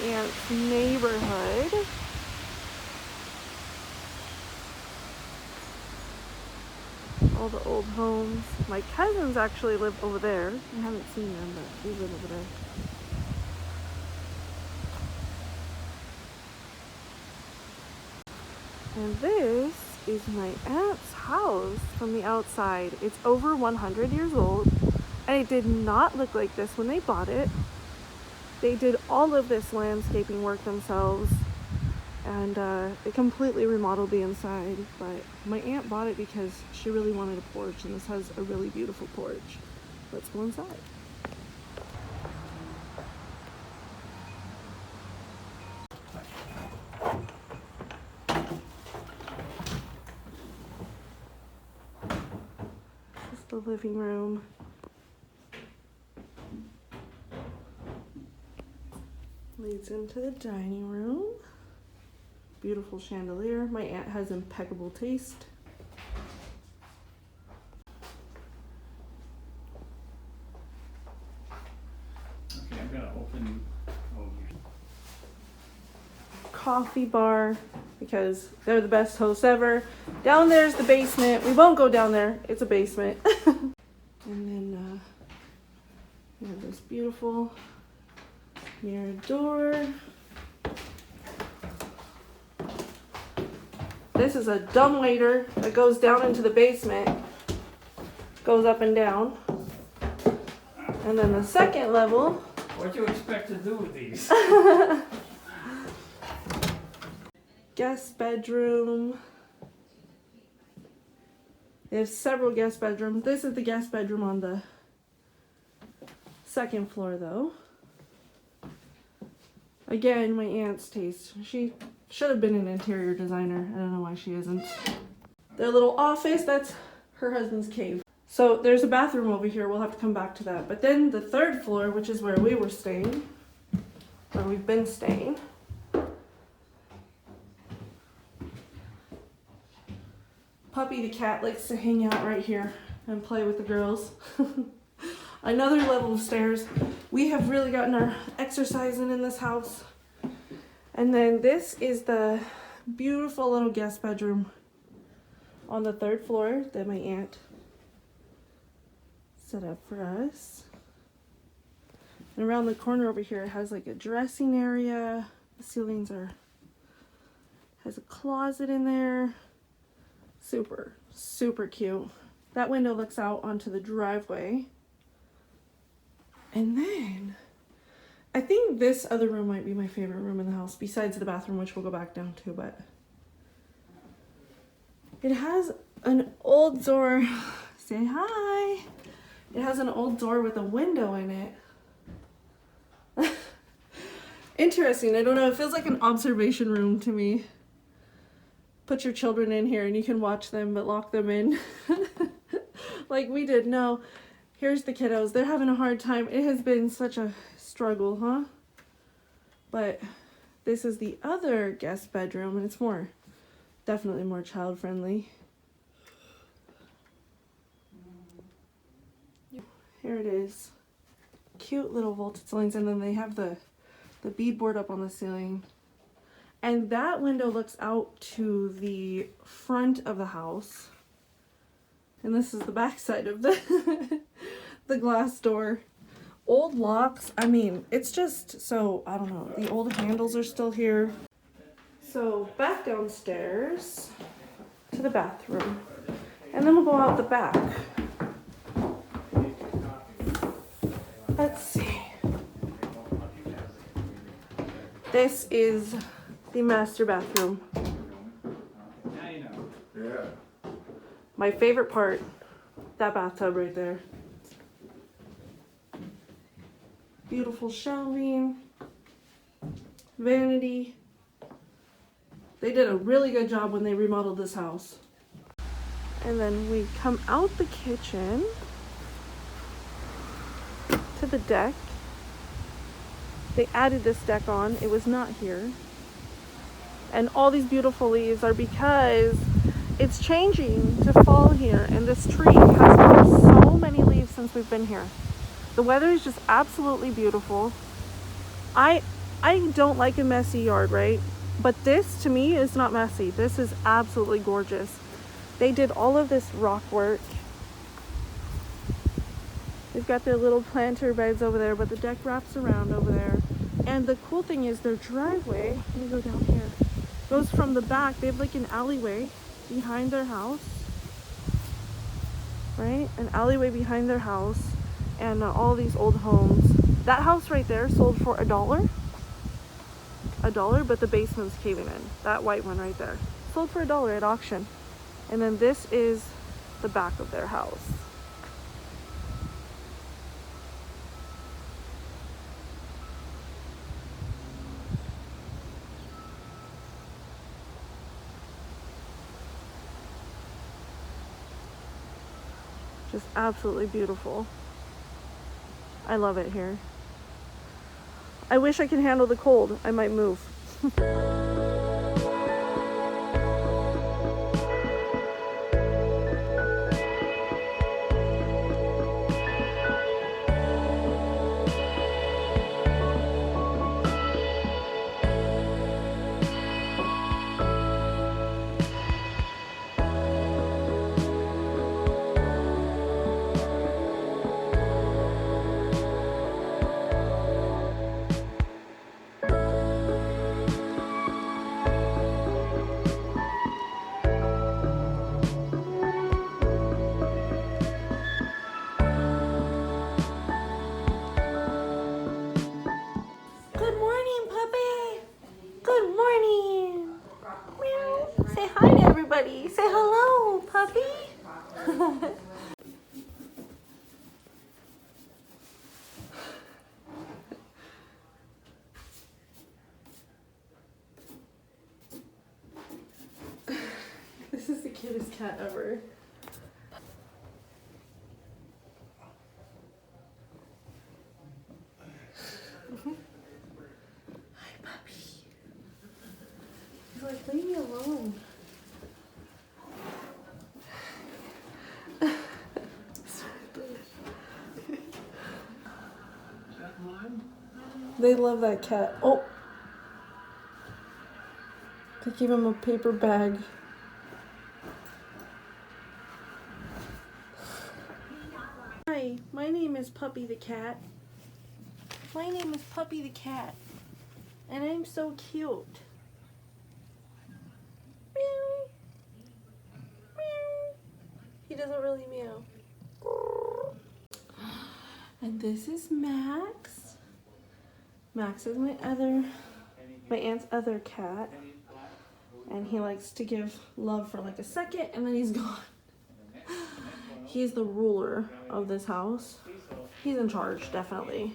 aunt's neighborhood. All the old homes. My cousins actually live over there. I haven't seen them, but they live over there. And this is my aunt's house from the outside. It's over 100 years old, and it did not look like this when they bought it. They did all of this landscaping work themselves, and they completely remodeled the inside. But my aunt bought it because she really wanted a porch, and this has a really beautiful porch. Let's go inside. This is the living room. Leads into the dining room. Beautiful chandelier. My aunt has impeccable taste. Okay, I'm gonna open Coffee bar, because they're the best hosts ever. Down there's the basement. We won't go down there. It's a basement. And then we have this beautiful mirrored door. This is a dumbwaiter that goes down into the basement, goes up and down. And then the second level. what do you expect to do with these? Guest bedroom. There's several guest bedrooms. This is the guest bedroom on the second floor though. Again, my aunt's taste. She should have been an interior designer. I don't know why she isn't. Their little office, that's her husband's cave. So there's a bathroom over here. We'll have to come back to that. But then the third floor, which is where we were staying, where we've been staying. Puppy the cat likes to hang out right here and play with the girls. Another level of stairs. We have really gotten our exercise in this house. And then this is the beautiful little guest bedroom on the third floor that my aunt set up for us. And around the corner over here it has like a dressing area. The ceilings has a closet in there. Super, super cute. That window looks out onto the driveway. And then, I think this other room might be my favorite room in the house, besides the bathroom, which we'll go back down to, but it has an old door. Say hi. It has an old door with a window in it. Interesting. I don't know. It feels like an observation room to me. Put your children in here and you can watch them, but lock them in. Like we did. No. Here's the kiddos. They're having a hard time. It has been such a struggle, huh? But this is the other guest bedroom, and it's definitely more child friendly. Here it is. Cute little vaulted ceilings, and then they have the beadboard up on the ceiling. And that window looks out to the front of the house. And this is the back side of the the glass door. Old locks. I mean, it's just so, I don't know. The old handles are still here. So back downstairs to the bathroom. And then we'll go out the back. Let's see. This is the master bathroom. Now you know. Yeah. My favorite part, that bathtub right there. Beautiful shelving, vanity. They did a really good job when they remodeled this house. And then we come out the kitchen to the deck. They added this deck on. It was not here. And all these beautiful leaves are because it's changing to fall here, and this tree has lost so many leaves since we've been here. The weather is just absolutely beautiful. I I don't like a messy yard, right? But this to me is not messy. This is absolutely gorgeous. They did all of this rock work. They've got their little planter beds over there, but the deck wraps around over there. And the cool thing is their driveway, let me go down here, goes from the back. They have like an alleyway behind their house, right? An alleyway behind their house, and all these old homes. That house right there sold for $1. $1, but the basement's caving in. That white one right there sold for $1 at auction. And then this is the back of their house. Just absolutely beautiful. I love it here. I wish I could handle the cold. I might move. Good morning, puppy. Good morning. Meow. Say hi to everybody. Say hello, puppy. This is the cutest cat ever. Hi, puppy. He's like, leave me alone. They love that cat. Oh! They gave him a paper bag. Hi, my name is Puppy the cat. My name is Puppy the cat. And I'm so cute. Meow. Meow. He doesn't really meow. And this is Max. Max is my aunt's other cat. And he likes to give love for like a second and then he's gone. He's the ruler of this house. He's in charge, definitely.